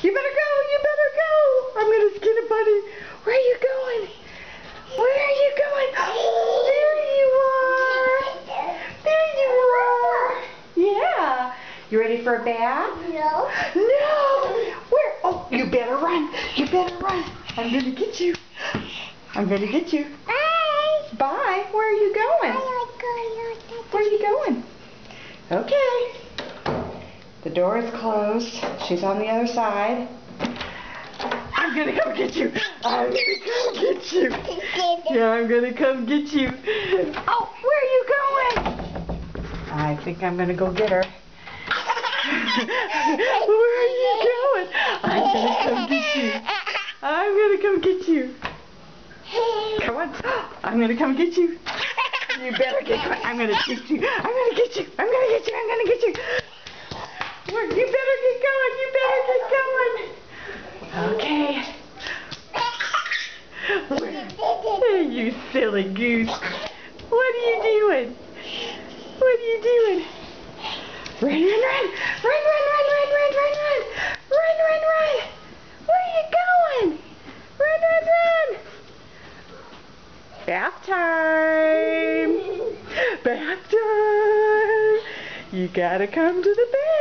You better go. You better go. I'm gonna skin a bunny. Where are you going? Where are you going? There you are. There you are. Yeah. You ready for a bath? No. No. Where? Oh, you better run. You better run. I'm gonna get you. I'm gonna get you. Bye. Bye. Where are you going? Where are you going? Okay. The door is closed. She's on the other side. I'm gonna come get you. I'm gonna come get you. Yeah, I'm gonna come get you. Oh, where are you going? I think I'm gonna go get her. Where are you going? I'm gonna come get you. I'm gonna come get you. Come on. I'm gonna come get you. You better get going. I'm gonna get you. I'm gonna get you. I'm gonna get you. I'm gonna get you. You better get going. You better get going. Okay. You silly goose. What are you doing? What are you doing? Run, run, run. Run, run, run, run, run, run, run. Run, run, run. Where are you going? Run, run, run. Bath time. Bath time. You gotta come to the bath.